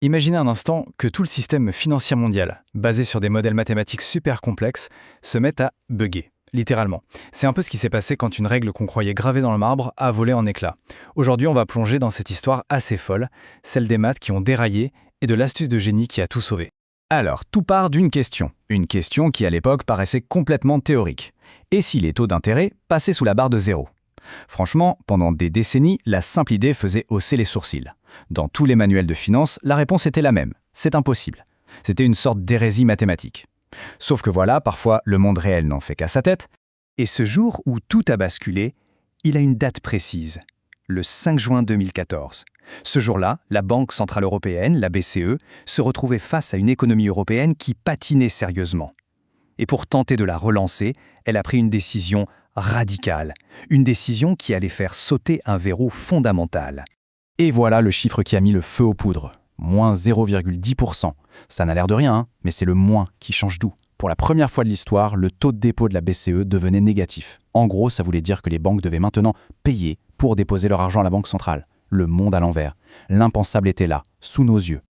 Imaginez un instant que tout le système financier mondial, basé sur des modèles mathématiques super complexes, se mette à bugger, littéralement. C'est un peu ce qui s'est passé quand une règle qu'on croyait gravée dans le marbre a volé en éclats. Aujourd'hui, on va plonger dans cette histoire assez folle, celle des maths qui ont déraillé et de l'astuce de génie qui a tout sauvé. Alors, tout part d'une question. Une question qui à l'époque paraissait complètement théorique. Et si les taux d'intérêt passaient sous la barre de zéro? Franchement, pendant des décennies, la simple idée faisait hausser les sourcils. Dans tous les manuels de finance, la réponse était la même. C'est impossible. C'était une sorte d'hérésie mathématique. Sauf que voilà, parfois, le monde réel n'en fait qu'à sa tête. Et ce jour où tout a basculé, il a une date précise. Le 5 juin 2014. Ce jour-là, la Banque Centrale Européenne, la BCE, se retrouvait face à une économie européenne qui patinait sérieusement. Et pour tenter de la relancer, elle a pris une décision radicale. Une décision qui allait faire sauter un verrou fondamental. Et voilà le chiffre qui a mis le feu aux poudres. Moins 0,10%. Ça n'a l'air de rien, mais c'est le moins qui change tout. Pour la première fois de l'histoire, le taux de dépôt de la BCE devenait négatif. En gros, ça voulait dire que les banques devaient maintenant payer pour déposer leur argent à la Banque centrale. Le monde à l'envers. L'impensable était là, sous nos yeux.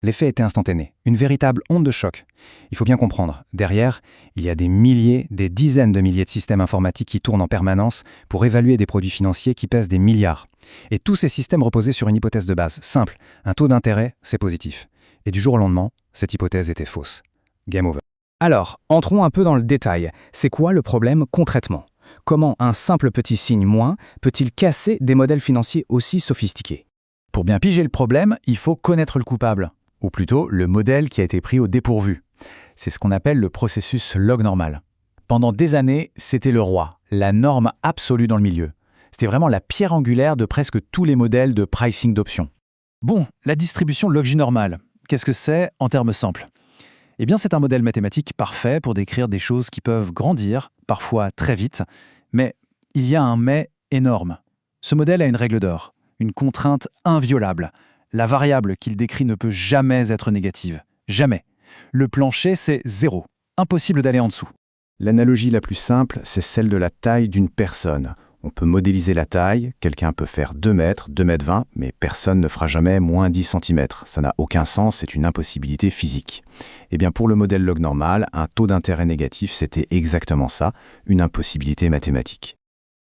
L'effet était instantané, une véritable onde de choc. Il faut bien comprendre, derrière, il y a des milliers, des dizaines de milliers de systèmes informatiques qui tournent en permanence pour évaluer des produits financiers qui pèsent des milliards. Et tous ces systèmes reposaient sur une hypothèse de base, simple, un taux d'intérêt, c'est positif. Et du jour au lendemain, cette hypothèse était fausse. Game over. Alors, entrons un peu dans le détail. C'est quoi le problème concrètement? Comment un simple petit signe moins peut-il casser des modèles financiers aussi sophistiqués? Pour bien piger le problème, il faut connaître le coupable. Ou plutôt le modèle qui a été pris au dépourvu. C'est ce qu'on appelle le processus log normal. Pendant des années, c'était le roi, la norme absolue dans le milieu. C'était vraiment la pierre angulaire de presque tous les modèles de pricing d'options. Bon, la distribution log normale, qu'est-ce que c'est en termes simples? Eh bien, c'est un modèle mathématique parfait pour décrire des choses qui peuvent grandir, parfois très vite, mais il y a un mais énorme. Ce modèle a une règle d'or, une contrainte inviolable. La variable qu'il décrit ne peut jamais être négative. Jamais. Le plancher, c'est 0. Impossible d'aller en dessous. L'analogie la plus simple, c'est celle de la taille d'une personne. On peut modéliser la taille, quelqu'un peut faire 2 mètres, 2 mètres 20, mais personne ne fera jamais moins 10 cm. Ça n'a aucun sens, c'est une impossibilité physique. Eh bien pour le modèle log normal, un taux d'intérêt négatif, c'était exactement ça, une impossibilité mathématique.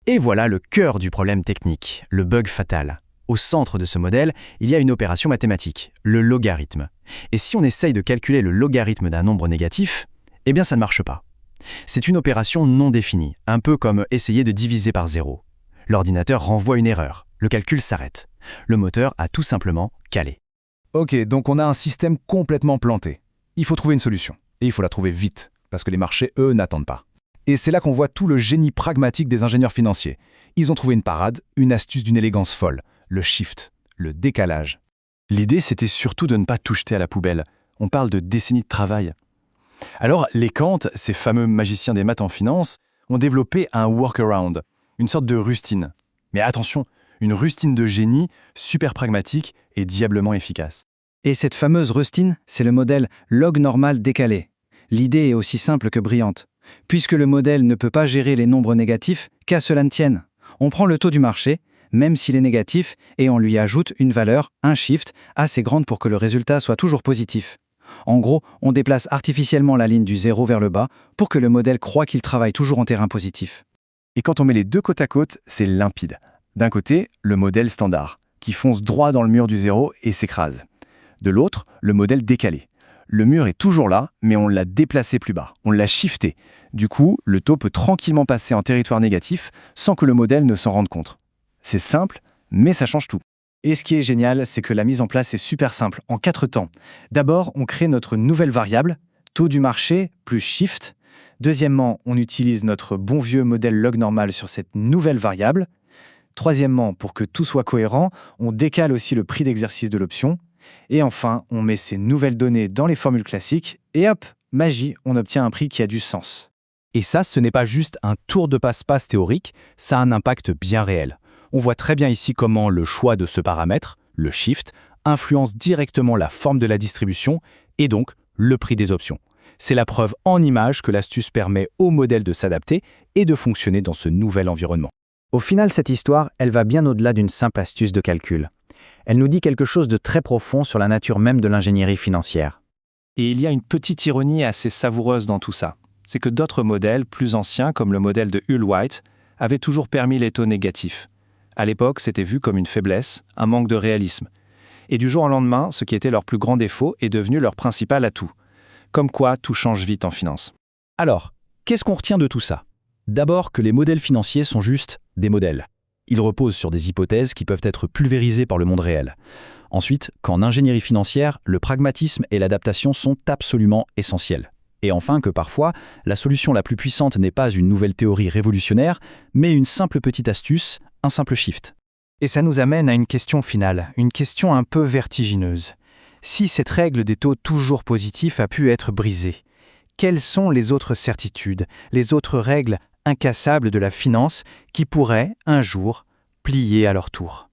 Et voilà le cœur du problème technique, le bug fatal. Au centre de ce modèle, il y a une opération mathématique, le logarithme. Et si on essaye de calculer le logarithme d'un nombre négatif, eh bien ça ne marche pas. C'est une opération non définie, un peu comme essayer de diviser par 0. L'ordinateur renvoie une erreur, le calcul s'arrête. Le moteur a tout simplement calé. Ok, donc on a un système complètement planté. Il faut trouver une solution. Et il faut la trouver vite, parce que les marchés, eux, n'attendent pas. Et c'est là qu'on voit tout le génie pragmatique des ingénieurs financiers. Ils ont trouvé une parade, une astuce d'une élégance folle. Le shift, le décalage. L'idée, c'était surtout de ne pas tout jeter à la poubelle. On parle de décennies de travail. Alors, les Kant, ces fameux magiciens des maths en finance, ont développé un workaround, une sorte de rustine. Mais attention, une rustine de génie, super pragmatique et diablement efficace. Et cette fameuse rustine, c'est le modèle log normal décalé. L'idée est aussi simple que brillante. Puisque le modèle ne peut pas gérer les nombres négatifs, qu'à cela ne tienne. On prend le taux du marché, même s'il est négatif, et on lui ajoute une valeur, un shift, assez grande pour que le résultat soit toujours positif. En gros, on déplace artificiellement la ligne du 0 vers le bas pour que le modèle croie qu'il travaille toujours en terrain positif. Et quand on met les deux côte à côte, c'est limpide. D'un côté, le modèle standard, qui fonce droit dans le mur du 0 et s'écrase. De l'autre, le modèle décalé. Le mur est toujours là, mais on l'a déplacé plus bas, on l'a shifté. Du coup, le taux peut tranquillement passer en territoire négatif sans que le modèle ne s'en rende compte. C'est simple, mais ça change tout. Et ce qui est génial, c'est que la mise en place est super simple, en 4 temps. D'abord, on crée notre nouvelle variable, taux du marché plus shift. Deuxièmement, on utilise notre bon vieux modèle log normal sur cette nouvelle variable. Troisièmement, pour que tout soit cohérent, on décale aussi le prix d'exercice de l'option. Et enfin, on met ces nouvelles données dans les formules classiques et hop, magie, on obtient un prix qui a du sens. Et ça, ce n'est pas juste un tour de passe-passe théorique, ça a un impact bien réel. On voit très bien ici comment le choix de ce paramètre, le shift, influence directement la forme de la distribution et donc le prix des options. C'est la preuve en images que l'astuce permet au modèle de s'adapter et de fonctionner dans ce nouvel environnement. Au final, cette histoire, elle va bien au-delà d'une simple astuce de calcul. Elle nous dit quelque chose de très profond sur la nature même de l'ingénierie financière. Et il y a une petite ironie assez savoureuse dans tout ça. C'est que d'autres modèles, plus anciens, comme le modèle de Hull-White, avaient toujours permis les taux négatifs. À l'époque, c'était vu comme une faiblesse, un manque de réalisme. Et du jour au lendemain, ce qui était leur plus grand défaut est devenu leur principal atout. Comme quoi, tout change vite en finance. Alors, qu'est-ce qu'on retient de tout ça? D'abord que les modèles financiers sont juste des modèles. Ils reposent sur des hypothèses qui peuvent être pulvérisées par le monde réel. Ensuite, qu'en ingénierie financière, le pragmatisme et l'adaptation sont absolument essentiels. Et enfin que parfois, la solution la plus puissante n'est pas une nouvelle théorie révolutionnaire, mais une simple petite astuce, un simple shift. Et ça nous amène à une question finale, une question un peu vertigineuse. Si cette règle des taux toujours positifs a pu être brisée, quelles sont les autres certitudes, les autres règles incassables de la finance qui pourraient, un jour, plier à leur tour ?